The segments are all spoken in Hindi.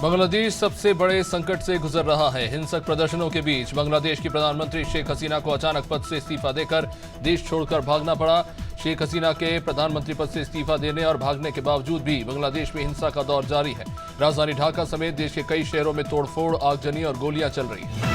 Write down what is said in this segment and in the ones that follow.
बांग्लादेश सबसे बड़े संकट से गुजर रहा है। हिंसक प्रदर्शनों के बीच बांग्लादेश की प्रधानमंत्री शेख हसीना को अचानक पद से इस्तीफा देकर देश छोड़कर भागना पड़ा। शेख हसीना के प्रधानमंत्री पद से इस्तीफा देने और भागने के बावजूद भी बांग्लादेश में हिंसा का दौर जारी है। राजधानी ढाका समेत देश के कई शहरों में तोड़फोड़, आगजनी और गोलियां चल रही हैं।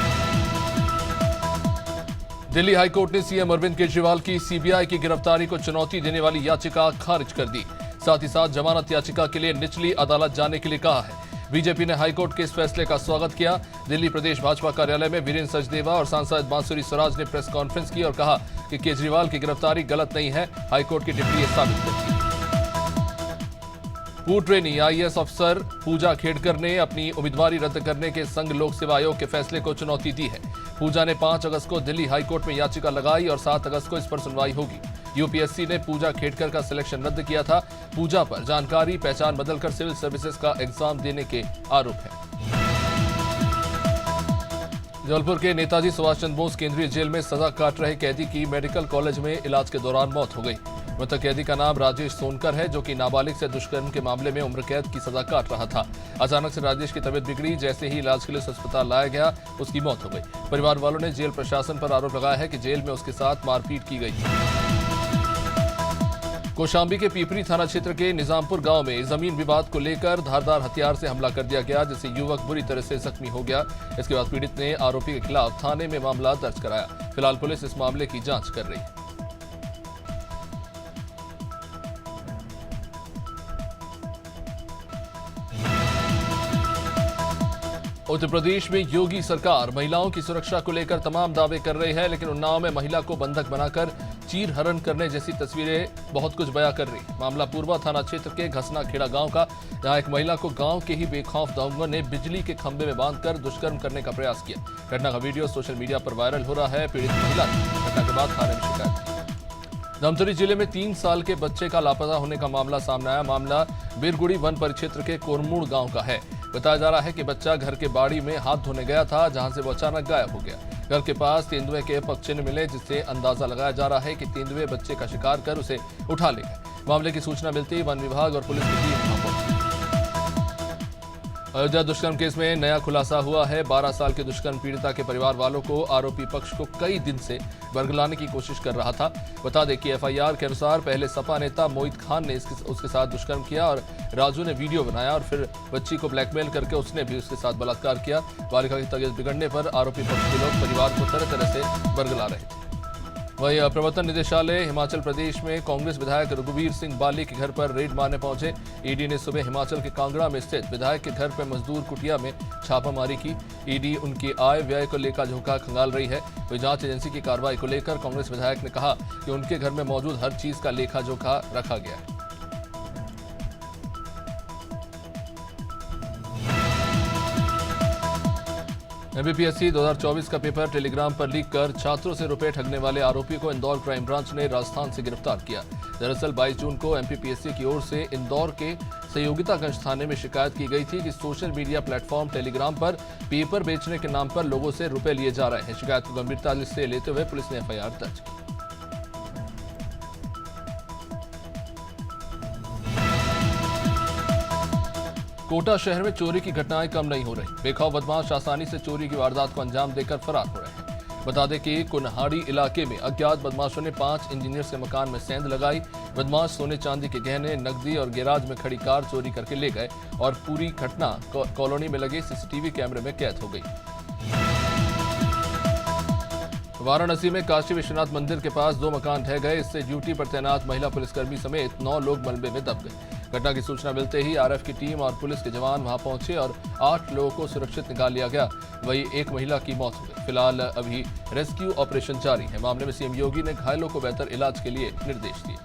दिल्ली हाईकोर्ट ने सीएम अरविंद केजरीवाल की सीबीआई की गिरफ्तारी को चुनौती देने वाली याचिका खारिज कर दी। साथ ही साथ जमानत याचिका के लिए निचली अदालत जाने के लिए कहा है। बीजेपी ने हाईकोर्ट के इस फैसले का स्वागत किया। दिल्ली प्रदेश भाजपा कार्यालय में वीरेंद्र सचदेवा और सांसद बांसुरी स्वराज ने प्रेस कॉन्फ्रेंस की और कहा कि केजरीवाल की गिरफ्तारी गलत नहीं है, हाईकोर्ट की टिप्पणी ये साबित करती है। पूर्व ट्रेनी आईएएस अफसर पूजा खेड़कर ने अपनी उम्मीदवारी रद्द करने के संघ लोक सेवा आयोग के फैसले को चुनौती दी है। पूजा ने 5 अगस्त को दिल्ली हाईकोर्ट में याचिका लगाई और 7 अगस्त को इस पर सुनवाई होगी। यूपीएससी ने पूजा खेड़कर का सिलेक्शन रद्द किया था। पूजा पर जानकारी पहचान बदलकर सिविल सर्विसेज का एग्जाम देने के आरोप है। जबलपुर के नेताजी सुभाष चंद्र बोस केंद्रीय जेल में सजा काट रहे कैदी की मेडिकल कॉलेज में इलाज के दौरान मौत हो गई। मृतक कैदी का नाम राजेश सोनकर है, जो कि नाबालिग से दुष्कर्म के मामले में उम्र कैद की सजा काट रहा था। अचानक से राजेश की तबीयत बिगड़ी। जैसे ही इलाज के लिए अस्पताल लाया गया, उसकी मौत हो गई। परिवार वालों ने जेल प्रशासन पर आरोप लगाया है कि जेल में उसके साथ मारपीट की गई। कौशांबी के पीपरी थाना क्षेत्र के निजामपुर गांव में जमीन विवाद को लेकर धारदार हथियार से हमला कर दिया गया, जिससे युवक बुरी तरह से जख्मी हो गया। इसके बाद पीड़ित ने आरोपी के खिलाफ थाने में मामला दर्ज कराया। फिलहाल पुलिस इस मामले की जांच कर रही है। उत्तर प्रदेश में योगी सरकार महिलाओं की सुरक्षा को लेकर तमाम दावे कर रही है, लेकिन उन्नाव में महिला को बंधक बनाकर चीर हरण करने जैसी तस्वीरें बहुत कुछ बयां कर रही है। मामला पूर्वा थाना क्षेत्र के घसना खेड़ा गांव का, जहां एक महिला को गांव के ही बेखौफ दंगों ने बिजली के खंभे में बांधकर दुष्कर्म करने का प्रयास किया। घटना का वीडियो सोशल मीडिया पर वायरल हो रहा है। पीड़ित महिला ने घटना के बाद थाने में शिकायत की। धमतरी जिले में 3 साल के बच्चे का लापता होने का मामला सामने आया। मामला बिरगुड़ी वन परिक्षेत्र के कोरमुड़ गांव का है। बताया जा रहा है कि बच्चा घर के बाड़ी में हाथ धोने गया था, जहां से वो अचानक गायब हो गया। घर के पास तेंदुए के पगचिन्ह मिले, जिससे अंदाजा लगाया जा रहा है कि तेंदुए बच्चे का शिकार कर उसे उठा ले गए। मामले की सूचना मिलते ही वन विभाग और पुलिस की टीम वहां पहुंची। अयोध्या दुष्कर्म केस में नया खुलासा हुआ है। 12 साल के दुष्कर्म पीड़िता के परिवार वालों को आरोपी पक्ष को कई दिन से बरगलाने की कोशिश कर रहा था। बता दें कि एफआईआर के अनुसार पहले सपा नेता मोहित खान ने उसके साथ दुष्कर्म किया और राजू ने वीडियो बनाया और फिर बच्ची को ब्लैकमेल करके उसने भी उसके साथ बलात्कार किया। बालिका की तबीयत बिगड़ने पर आरोपी पक्ष के लोग परिवार को तरह तरह से बरगला रहे थे। वहीं प्रवर्तन निदेशालय हिमाचल प्रदेश में कांग्रेस विधायक रघुवीर सिंह बाली के घर पर रेड मारने पहुंचे। ईडी ने सुबह हिमाचल के कांगड़ा में स्थित विधायक के घर पर मजदूर कुटिया में छापामारी की। ईडी उनकी आय व्यय को लेकर झोंका खंगाल रही है। वही जांच एजेंसी की कार्रवाई को लेकर कांग्रेस विधायक ने कहा कि उनके घर में मौजूद हर चीज का लेखा जोखा रखा गया है। एमपीएससी 2024 का पेपर टेलीग्राम पर लीक कर छात्रों से रुपए ठगने वाले आरोपी को इंदौर क्राइम ब्रांच ने राजस्थान से गिरफ्तार किया। दरअसल 22 जून को एमपीएससी की ओर से इंदौर के सहयोगितागंज थाने में शिकायत की गई थी कि सोशल मीडिया प्लेटफॉर्म टेलीग्राम पर पेपर बेचने के नाम पर लोगों से रुपए लिए जा रहे हैं। शिकायत को गंभीरता से लेते हुए पुलिस ने एफआईआर दर्ज की। कोटा शहर में चोरी की घटनाएं कम नहीं हो रही। बेखौफ बदमाश आसानी से चोरी की वारदात को अंजाम देकर फरार हो रहे हैं। बता दें कि कुन्हाड़ी इलाके में अज्ञात बदमाशों ने 5 इंजीनियर्स के मकान में सेंध लगाई। बदमाश सोने चांदी के गहने, नकदी और गैराज में खड़ी कार चोरी करके ले गए और पूरी घटना कॉलोनी में लगे सीसीटीवी कैमरे में कैद हो गई। वाराणसी में काशी विश्वनाथ मंदिर के पास 2 मकान ढह गए। इससे ड्यूटी पर तैनात महिला पुलिसकर्मी समेत 9 लोग मलबे में दब गए। घटना की सूचना मिलते ही आरएफ की टीम और पुलिस के जवान वहां पहुंचे और 8 लोगों को सुरक्षित निकाल लिया गया। वहीं एक महिला की मौत हो गई। फिलहाल अभी रेस्क्यू ऑपरेशन जारी है। मामले में सीएम योगी ने घायलों को बेहतर इलाज के लिए निर्देश दिए।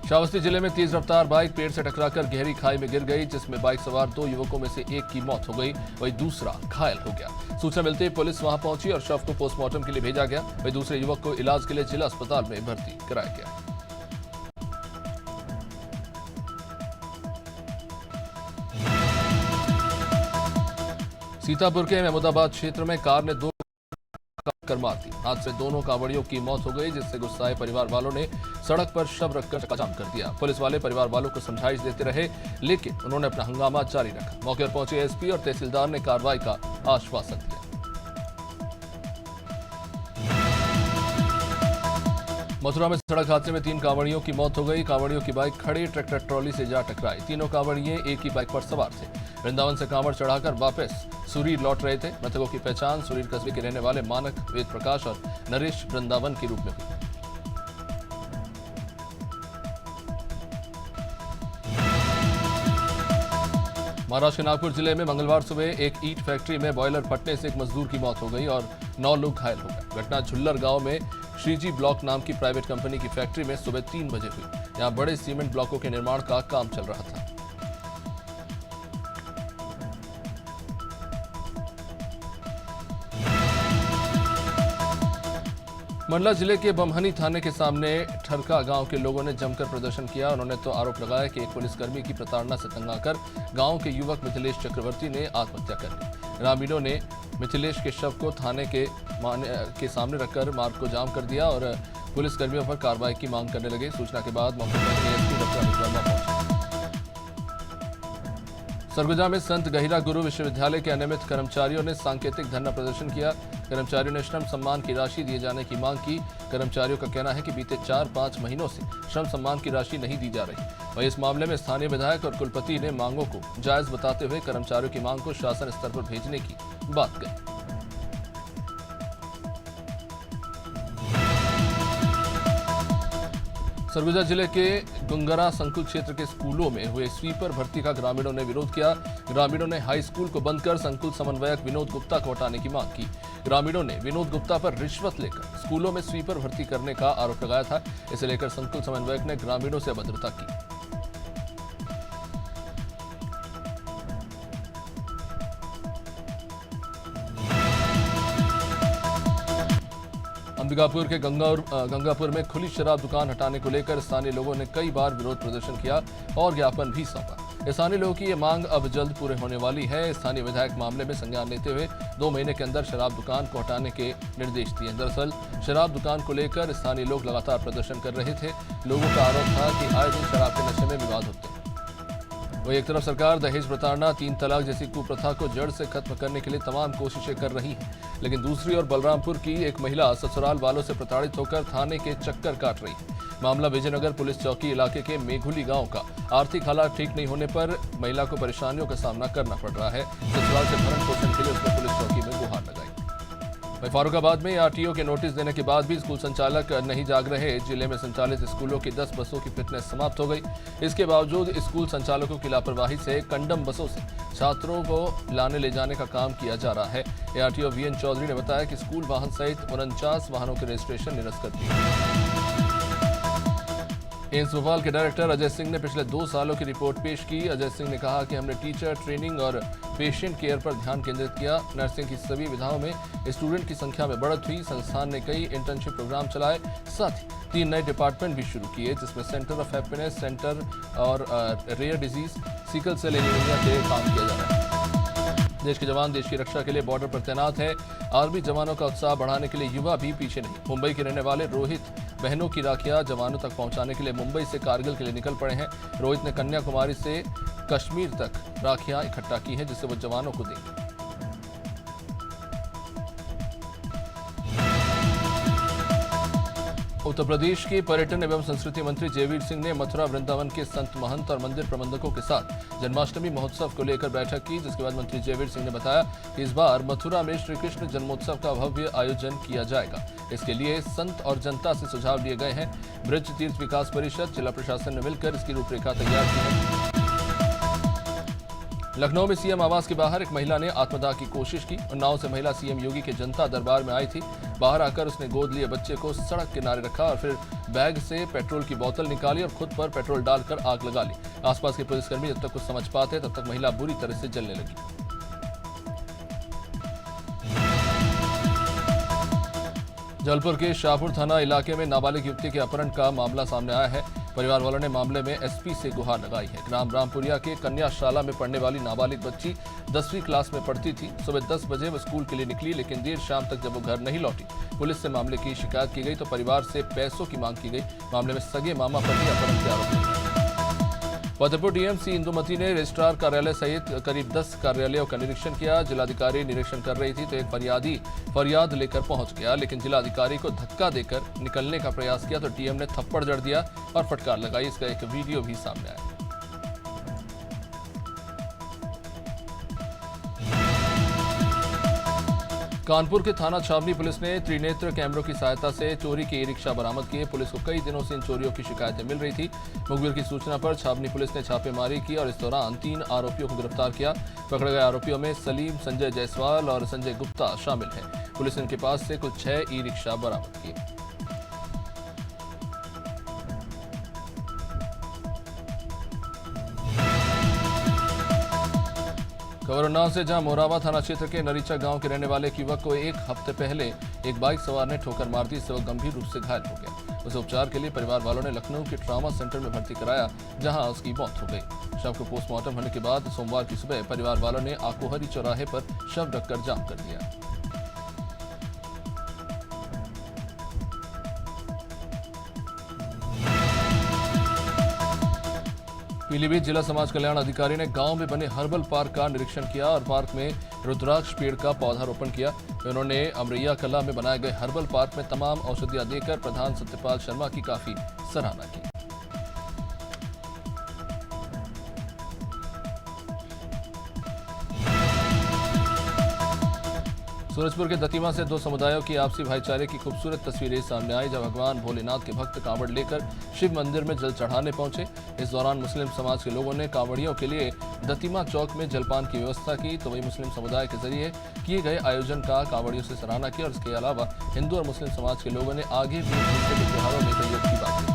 श्रावस्ती जिले में तेज रफ्तार बाइक पेड़ से टकराकर गहरी खाई में गिर गई, जिसमें बाइक सवार 2 युवकों में से एक की मौत हो गई, वहीं दूसरा घायल हो गया। सूचना मिलते ही पुलिस वहां पहुंची और शव को पोस्टमार्टम के लिए भेजा गया। वहीं दूसरे युवक को इलाज के लिए जिला अस्पताल में भर्ती कराया गया। सीतापुर के महमूदाबाद क्षेत्र में कार ने 2 कर मार दी। हादसे में दोनों कांवड़ियों की मौत हो गई, जिससे गुस्साए परिवार वालों ने सड़क पर शव रखकर चक्काजाम कर दिया। पुलिस वाले परिवार वालों को समझाइश देते रहे, लेकिन उन्होंने अपना हंगामा जारी रखा। मौके पर पहुंचे एसपी और तहसीलदार ने कार्रवाई का आश्वासन दिया। मथुरा में सड़क हादसे में 3 कांवड़ियों की मौत हो गई। कांवड़ियों की बाइक खड़ी ट्रैक्टर ट्रॉली से जा टकराई। तीनों कांवड़िए एक ही बाइक पर सवार थे। वृंदावन से कांवड़ चढ़ाकर वापस सुरीर लौट रहे थे। मृतकों की पहचान सुरीर कस्बे के रहने वाले मानक, वेद प्रकाश और नरेश वृंदावन के रूप में हुई। महाराष्ट्र के नागपुर जिले में मंगलवार सुबह एक ईंट फैक्ट्री में बॉयलर फटने से एक मजदूर की मौत हो गई और 9 लोग घायल हो गए। घटना झुल्लर गांव में श्रीजी ब्लॉक नाम की प्राइवेट कंपनी की फैक्ट्री में सुबह 3 बजे हुई। यहां बड़े सीमेंट ब्लॉकों के निर्माण का काम चल रहा था। मंडला जिले के बमहनी थाने के सामने ठरका गांव के लोगों ने जमकर प्रदर्शन किया। उन्होंने तो आरोप लगाया कि एक पुलिसकर्मी की प्रताड़ना से तंग आकर गांव के युवक मिथिलेश चक्रवर्ती ने आत्महत्या कर ली। ग्रामीणों ने मिथिलेश के शव को थाने के सामने रखकर मार्ग को जाम कर दिया और पुलिसकर्मियों पर कार्रवाई की मांग करने लगे। सूचना के बाद मौके पर एएसपी डॉक्टर अमित वर्मा पहुंचे। सरगुजा में संत गहिरा गुरु विश्वविद्यालय के अनियमित कर्मचारियों ने सांकेतिक धरना प्रदर्शन किया। कर्मचारियों ने श्रम सम्मान की राशि दिए जाने की मांग की। कर्मचारियों का कहना है कि बीते 4-5 महीनों से श्रम सम्मान की राशि नहीं दी जा रही। वहीं इस मामले में स्थानीय विधायक और कुलपति ने मांगों को जायज बताते हुए कर्मचारियों की मांग को शासन स्तर पर भेजने की बात कही। सरगुजा जिले के गुंगरा संकुल क्षेत्र के स्कूलों में हुए स्वीपर भर्ती का ग्रामीणों ने विरोध किया। ग्रामीणों ने हाई स्कूल को बंद कर संकुल समन्वयक विनोद गुप्ता को हटाने की मांग की। ग्रामीणों ने विनोद गुप्ता पर रिश्वत लेकर स्कूलों में स्वीपर भर्ती करने का आरोप लगाया था। इसे लेकर संकुल समन्वयक ने ग्रामीणों से अभद्रता की। अंबिकापुर के गंगापुर में खुली शराब दुकान हटाने को लेकर स्थानीय लोगों ने कई बार विरोध प्रदर्शन किया और ज्ञापन भी सौंपा। स्थानीय लोगों की ये मांग अब जल्द पूरे होने वाली है। स्थानीय विधायक मामले में संज्ञान लेते हुए 2 महीने के अंदर शराब दुकान को हटाने के निर्देश दिए। दरअसल शराब दुकान को लेकर स्थानीय लोग लगातार प्रदर्शन कर रहे थे। लोगों का आरोप था कि आए दिन शराब के नशे में विवाद होते हैं। वहीं एक तरफ सरकार दहेज प्रताड़ना, 3 तलाक जैसी कुप्रथा को जड़ से खत्म करने के लिए तमाम कोशिशें कर रही है, लेकिन दूसरी ओर बलरामपुर की एक महिला ससुराल वालों से प्रताड़ित होकर थाने के चक्कर काट रही है। मामला विजयनगर पुलिस चौकी इलाके के मेघुली गांव का। आर्थिक हालात ठीक नहीं होने पर महिला को परेशानियों का सामना करना पड़ रहा है। ससुराल से भरण पोषण के लिए उसने पुलिस चौकी में गुहार लगाई। फर्रुखाबाद में आरटीओ के नोटिस देने के बाद भी स्कूल संचालक नहीं जाग रहे। जिले में संचालित स्कूलों की 10 बसों की फिटनेस समाप्त हो गई। इसके बावजूद स्कूल संचालकों की लापरवाही से कंडम बसों से छात्रों को लाने ले जाने का काम किया जा रहा है। एआरटीओ वीएन चौधरी ने बताया कि स्कूल वाहन सहित 49 वाहनों के रजिस्ट्रेशन निरस्त कर दिए। एम्स भोपाल के डायरेक्टर अजय सिंह ने पिछले 2 सालों की रिपोर्ट पेश की। अजय सिंह ने कहा कि हमने टीचर ट्रेनिंग और पेशेंट केयर पर ध्यान केंद्रित किया। नर्सिंग की सभी विधाओं में स्टूडेंट की संख्या में बढ़त हुई। संस्थान ने कई इंटर्नशिप प्रोग्राम चलाए, साथ ही 3 नए डिपार्टमेंट भी शुरू किए, जिसमें सेंटर ऑफ हैप्पीनेस सेंटर और rare disease, sickle cell anaemia के काम किया जा रहा है। देश के जवान देश की रक्षा के लिए बॉर्डर पर तैनात है। आर्मी जवानों का उत्साह बढ़ाने के लिए युवा भी पीछे नहीं। मुंबई के रहने वाले रोहित बहनों की राखियां जवानों तक पहुंचाने के लिए मुंबई से कारगिल के लिए निकल पड़े हैं। रोहित ने कन्याकुमारी से कश्मीर तक राखियां इकट्ठा की हैं, जिसे वो जवानों को देंगे। उत्तर प्रदेश के पर्यटन एवं संस्कृति मंत्री जयवीर सिंह ने मथुरा वृंदावन के संत महंत और मंदिर प्रबंधकों के साथ जन्माष्टमी महोत्सव को लेकर बैठक की, जिसके बाद मंत्री जयवीर सिंह ने बताया कि इस बार मथुरा में श्री कृष्ण जन्मोत्सव का भव्य आयोजन किया जाएगा। इसके लिए संत और जनता से सुझाव लिए गए हैं। ब्रज तीर्थ विकास परिषद, जिला प्रशासन ने मिलकर इसकी रूपरेखा तैयार की है। लखनऊ में सीएम आवास के बाहर एक महिला ने आत्मदाह की कोशिश की। उन्नाव से महिला सीएम योगी के जनता दरबार में आई थी। बाहर आकर उसने गोद लिए बच्चे को सड़क किनारे रखा और फिर बैग से पेट्रोल की बोतल निकाली और खुद पर पेट्रोल डालकर आग लगा ली। आसपास के पुलिसकर्मी जब तक कुछ समझ पाते तब तक महिला बुरी तरह से जलने लगी। जबलपुर के शाहपुर थाना इलाके में नाबालिग युवती के अपहरण का मामला सामने आया है। परिवार वालों ने मामले में एसपी से गुहार लगाई है। ग्राम रामपुरिया के कन्याशाला में पढ़ने वाली नाबालिग बच्ची 10वीं क्लास में पढ़ती थी। सुबह 10 बजे वो स्कूल के लिए निकली, लेकिन देर शाम तक जब वो घर नहीं लौटी, पुलिस से मामले की शिकायत की गई तो परिवार से पैसों की मांग की गई। मामले में सगे मामा पति अपहरण के आरोपी हैं। फतेहपुर डीएमसी इंदुमती ने रजिस्ट्रार कार्यालय सहित करीब 10 कार्यालयों का निरीक्षण किया। जिलाधिकारी निरीक्षण कर रही थी तो एक फरियादी फरियाद लेकर पहुंच गया, लेकिन जिलाधिकारी को धक्का देकर निकलने का प्रयास किया तो डीएम ने थप्पड़ जड़ दिया और फटकार लगाई। इसका एक वीडियो भी सामने आया। कानपुर के थाना छावनी पुलिस ने त्रिनेत्र कैमरों की सहायता से चोरी के ई-रिक्शा बरामद किए। पुलिस को कई दिनों से इन चोरियों की शिकायतें मिल रही थी। मुखबिर की सूचना पर छावनी पुलिस ने छापेमारी की और इस दौरान 3 आरोपियों को गिरफ्तार किया। पकड़े गए आरोपियों में सलीम, संजय जायसवाल और संजय गुप्ता शामिल हैं। पुलिस ने इनके पास से कुल 6 ई-रिक्शा बरामद किए। खबर उन्नाव से, जहां मोराबा थाना क्षेत्र के नरीचा गांव के रहने वाले एक युवक को एक हफ्ते पहले एक बाइक सवार ने ठोकर मार दी। इससे वह गंभीर रूप से घायल हो गया। उसे उपचार के लिए परिवार वालों ने लखनऊ के ट्रॉमा सेंटर में भर्ती कराया, जहां उसकी मौत हो गई। शव को पोस्टमार्टम होने के बाद सोमवार की सुबह परिवार वालों ने आकोहरी चौराहे पर शव रखकर जाम कर दिया। पीलीभीत जिला समाज कल्याण अधिकारी ने गांव में बने हर्बल पार्क का निरीक्षण किया और पार्क में रुद्राक्ष पेड़ का पौधारोपण किया। उन्होंने अमरैया कला में बनाए गए हर्बल पार्क में तमाम औषधियां देकर प्रधान सत्यपाल शर्मा की काफी सराहना की। सूरजपुर के दतिमा से 2 समुदायों की आपसी भाईचारे की खूबसूरत तस्वीरें सामने आई, जब भगवान भोलेनाथ के भक्त कांवड़ लेकर शिव मंदिर में जल चढ़ाने पहुंचे। इस दौरान मुस्लिम समाज के लोगों ने कांवड़ियों के लिए दतिमा चौक में जलपान की व्यवस्था की, तो वही मुस्लिम समुदाय के जरिए किए गए आयोजन का कांवड़ियों से सराहना की और इसके अलावा हिंदू और मुस्लिम समाज के लोगों ने आगे भी एक दूसरे के त्योहारों में सहयोग की बात की।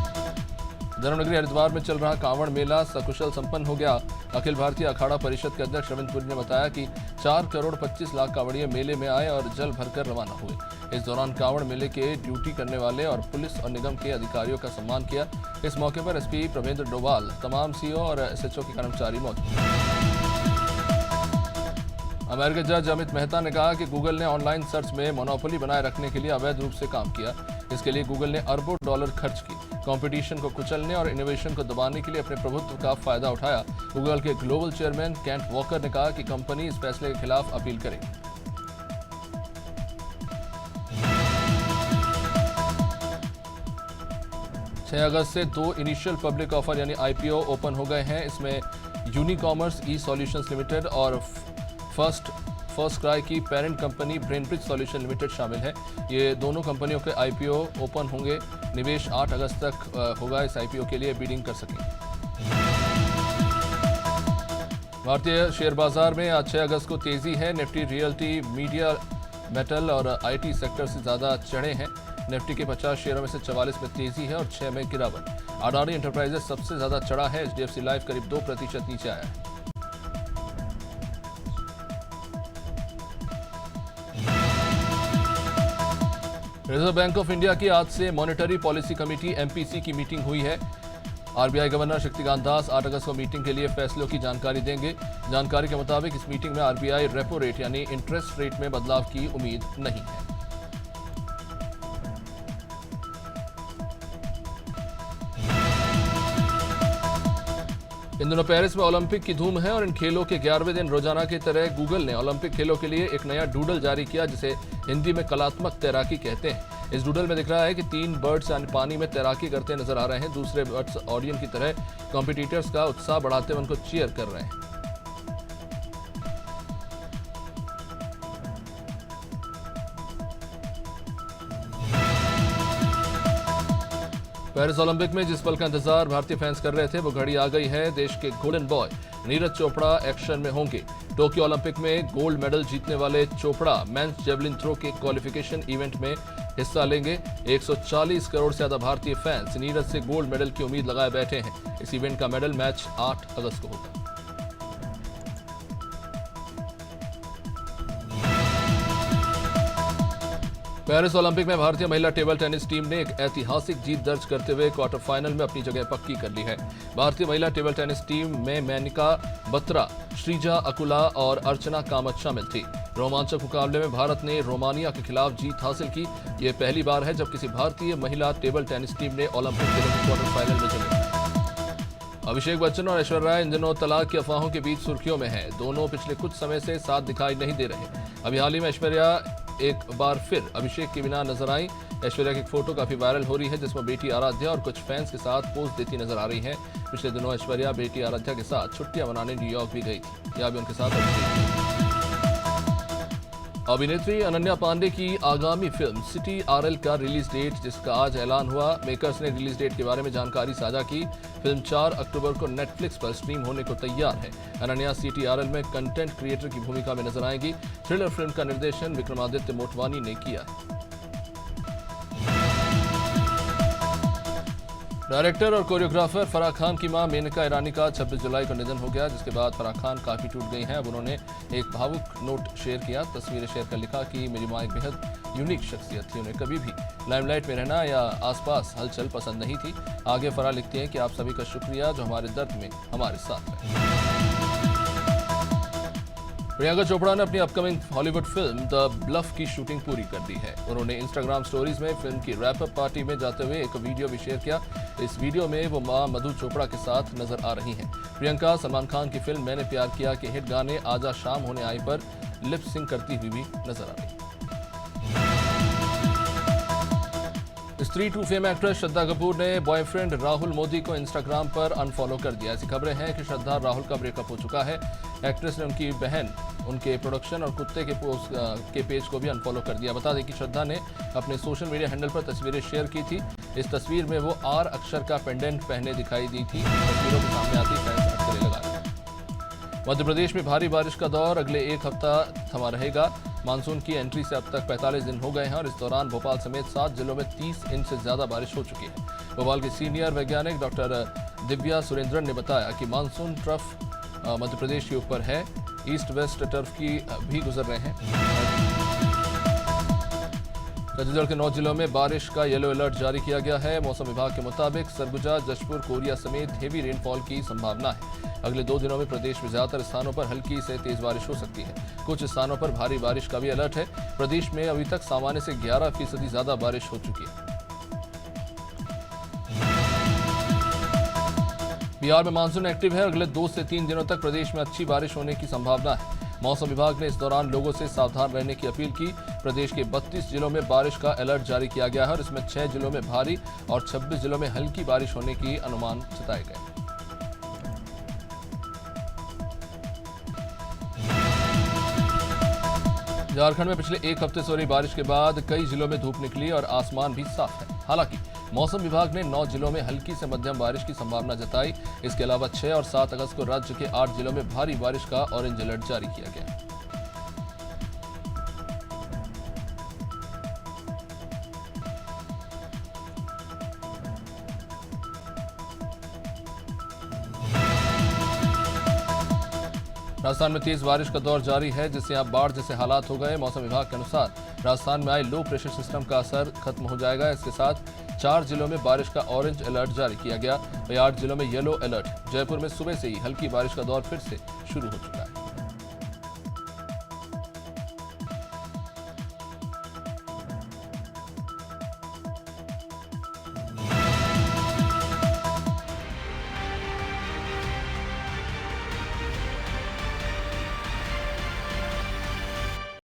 धर्मनगरी हरिद्वार में चल रहा कांवड़ मेला सकुशल संपन्न हो गया। अखिल भारतीय अखाड़ा परिषद के अध्यक्ष रविंद्र पुरी ने बताया कि 4 करोड़ 25 लाख कांवड़िए मेले में आए और जल भरकर रवाना हुए। इस दौरान कांवड़ मेले के ड्यूटी करने वाले और पुलिस और निगम के अधिकारियों का सम्मान किया। इस मौके पर एसपी प्रवेंद्र डोभाल, तमाम सीओ और एसएचओ के कर्मचारी मौजूद थे। अमेरिकी जज अमित मेहता ने कहा कि गूगल ने ऑनलाइन सर्च में मोनोपोली बनाए रखने के लिए अवैध रूप से काम किया। इसके लिए गूगल ने अरबों डॉलर खर्च की। कंपटीशन को कुचलने और इनोवेशन को दबाने के लिए अपने प्रभुत्व का फायदा उठाया। गूगल के ग्लोबल चेयरमैन केंट वॉकर ने कहा कि कंपनी इस फैसले के खिलाफ अपील करेगी। छह अगस्त से 2 इनिशियल पब्लिक ऑफर यानी आईपीओ ओपन हो गए हैं। इसमें यूनिकॉमर्स ई सॉल्यूशंस लिमिटेड और फर्स्ट क्राई की पेरेंट कंपनी ब्रेनब्रिज सॉल्यूशन लिमिटेड शामिल है। ये दोनों कंपनियों के आईपीओ ओपन होंगे। निवेश 8 अगस्त तक होगा। इस आईपीओ के लिए बिडिंग कर सकेंगे। भारतीय शेयर बाजार में आज 6 अगस्त को तेजी है। निफ्टी रियल्टी, मीडिया, मेटल और आईटी सेक्टर से ज्यादा चढ़े हैं। निफ्टी के 50 शेयरों में से 44 में तेजी है और 6 में गिरावट। अडानी एंटरप्राइजेस सबसे ज्यादा चढ़ा है। एचडीएफसी लाइफ करीब 2% नीचे आया है। रिजर्व बैंक ऑफ इंडिया की आज से मॉनेटरी पॉलिसी कमेटी एमपीसी की मीटिंग हुई है। आरबीआई गवर्नर शक्तिकांत दास 8 अगस्त को मीटिंग के लिए फैसलों की जानकारी देंगे। जानकारी के मुताबिक इस मीटिंग में आरबीआई रेपो रेट यानी इंटरेस्ट रेट में बदलाव की उम्मीद नहीं है। इन दिनों पेरिस में ओलंपिक की धूम है और इन खेलों के 11वें दिन रोजाना की तरह गूगल ने ओलंपिक खेलों के लिए एक नया डूडल जारी किया, जिसे हिंदी में कलात्मक तैराकी कहते हैं। इस डूडल में दिख रहा है कि 3 बर्ड्स पानी में तैराकी करते नजर आ रहे हैं। दूसरे बर्ड्स ऑडियंस की तरह कॉम्पिटिटर्स का उत्साह बढ़ाते हुए उनको चीयर कर रहे हैं। पेरिस ओलंपिक में जिस पल का इंतजार भारतीय फैंस कर रहे थे वो घड़ी आ गई है। देश के golden boy Neeraj Chopra action में होंगे। टोक्यो ओलंपिक में गोल्ड मेडल जीतने वाले चोपड़ा मेंस जेवलिन थ्रो के क्वालिफिकेशन इवेंट में हिस्सा लेंगे। 140 करोड़ से ज्यादा भारतीय फैंस नीरज से गोल्ड मेडल की उम्मीद लगाए बैठे हैं। इस इवेंट का मेडल मैच 8 अगस्त को होगा। पेरिस ओलंपिक में भारतीय महिला टेबल टेनिस टीम ने एक ऐतिहासिक जीत दर्ज करते हुए क्वार्टर फाइनल में अपनी जगह पक्की कर ली है। भारतीय महिला टेबल टेनिस टीम में मेनका बत्रा, श्रीजा अकुला और अर्चना कामत शामिल थी। रोमांचक मुकाबले में भारत ने रोमानिया के खिलाफ जीत हासिल की। ये पहली बार है जब किसी भारतीय महिला टेबल टेनिस टीम ने ओलंपिक खेलों के क्वार्टर फाइनल में जगह। अभिषेक बच्चन और ऐश्वर्या इन दिनों तलाक की अफवाहों के बीच सुर्खियों में है। दोनों पिछले कुछ समय से साथ दिखाई नहीं दे रहे। अभी हाल ही में ऐश्वर्या एक बार फिर अभिषेक के बिना नजर आई। ऐश्वर्या की एक फोटो काफी वायरल हो रही है जिसमें बेटी आराध्या और कुछ फैंस के साथ पोज देती नजर आ रही है। पिछले दिनों ऐश्वर्या बेटी आराध्या के साथ छुट्टियां मनाने न्यूयॉर्क भी गई थी। यहाँ भी उनके साथ अभिनेत्री अनन्या पांडे की आगामी फिल्म सिटी आरएल का रिलीज डेट जिसका आज ऐलान हुआ। मेकर्स ने रिलीज डेट के बारे में जानकारी साझा की। फिल्म 4 अक्टूबर को नेटफ्लिक्स पर स्ट्रीम होने को तैयार है। अनन्या सिटी आरएल में कंटेंट क्रिएटर की भूमिका में नजर आएंगी। थ्रिलर फिल्म का निर्देशन विक्रमादित्य मोटवानी ने किया है। डायरेक्टर और कोरियोग्राफर फराह खान की मां मेनका ईरानी का 26 जुलाई को निधन हो गया, जिसके बाद फराह खान काफी टूट गई हैं। अब उन्होंने एक भावुक नोट शेयर किया। तस्वीरें शेयर कर लिखा कि मेरी मां एक बेहद यूनिक शख्सियत थी। उन्हें कभी भी लाइमलाइट में रहना या आसपास हलचल पसंद नहीं थी। आगे फराह लिखती हैं कि आप सभी का शुक्रिया जो हमारे दर्द में हमारे साथ रहे। प्रियंका चोपड़ा ने अपनी upcoming Hollywood film the bluff की शूटिंग पूरी कर दी है। उन्होंने इंस्टाग्राम स्टोरीज में फिल्म की रैप अप पार्टी में जाते हुए एक वीडियो भी शेयर किया। इस वीडियो में वो मां मधु चोपड़ा के साथ नजर आ रही हैं। प्रियंका सलमान खान की फिल्म मैंने प्यार किया के हिट गाने आजा शाम होने आई पर लिप सिंक करती हुई भी नजर आ रही। स्त्री to fame actress Shraddha Kapoor ने बॉयफ्रेंड राहुल मोदी को इंस्टाग्राम पर अनफॉलो कर दिया। ऐसी खबरें हैं कि श्रद्धा राहुल का ब्रेकअप हो चुका है। एक्ट्रेस ने उनकी बहन, उनके प्रोडक्शन और कुत्ते के पोस्ट के पेज को भी अनफॉलो कर दिया। बता दें कि श्रद्धा ने अपने सोशल मीडिया हैंडल पर तस्वीरें शेयर की थी। इस तस्वीर में वो आर अक्षर का पेंडेंट पहने दिखाई दी थी। तस्वीरों के सामने आती फैंस हटकरे लगा रहे। मध्य प्रदेश में भारी बारिश का दौर अगले एक हफ्ता थमा रहेगा। मानसून की एंट्री से अब तक 45 दिन हो गए हैं और इस दौरान भोपाल समेत 7 जिलों में 30 इंच से ज्यादा बारिश हो चुकी है। भोपाल के सीनियर वैज्ञानिक डॉक्टर दिव्या सुरेंद्रन ने बताया कि मानसून ट्रफ मध्य प्रदेश के ऊपर है। ईस्ट वेस्ट टर्फ की भी गुजर रहे हैं। छत्तीसगढ़ के 9 जिलों में बारिश का येलो अलर्ट जारी किया गया है। मौसम विभाग के मुताबिक सरगुजा, जशपुर, कोरिया समेत हेवी रेनफॉल की संभावना है। अगले 2 दिनों में प्रदेश में ज्यादातर स्थानों पर हल्की से तेज बारिश हो सकती है। कुछ स्थानों पर भारी बारिश का भी अलर्ट है। प्रदेश में अभी तक सामान्य से 11% ज्यादा बारिश हो चुकी है। बिहार में मानसून एक्टिव है। अगले 2 से 3 दिनों तक प्रदेश में अच्छी बारिश होने की संभावना है। मौसम विभाग ने इस दौरान लोगों से सावधान रहने की अपील की। प्रदेश के 32 जिलों में बारिश का अलर्ट जारी किया गया है और इसमें 6 जिलों में भारी और 26 जिलों में हल्की बारिश होने की अनुमान जताए गए। झारखंड में पिछले एक हफ्ते से हो रही बारिश के बाद कई जिलों में धूप निकली और आसमान भी साफ है। हालांकि मौसम विभाग ने 9 जिलों में हल्की से मध्यम बारिश की संभावना जताई। इसके अलावा 6 और 7 अगस्त को राज्य के 8 जिलों में भारी बारिश का ऑरेंज अलर्ट जारी किया गया। राजस्थान में तेज बारिश का दौर जारी है जिससे अब बाढ़ जैसे हालात हो गए। मौसम विभाग के अनुसार राजस्थान में आए लो प्रेशर सिस्टम का असर खत्म हो जाएगा। इसके साथ 4 जिलों में बारिश का ऑरेंज अलर्ट जारी किया गया। वहीं 8 जिलों में येलो अलर्ट। जयपुर में सुबह से ही हल्की बारिश का दौर फिर से शुरू हो चुका है।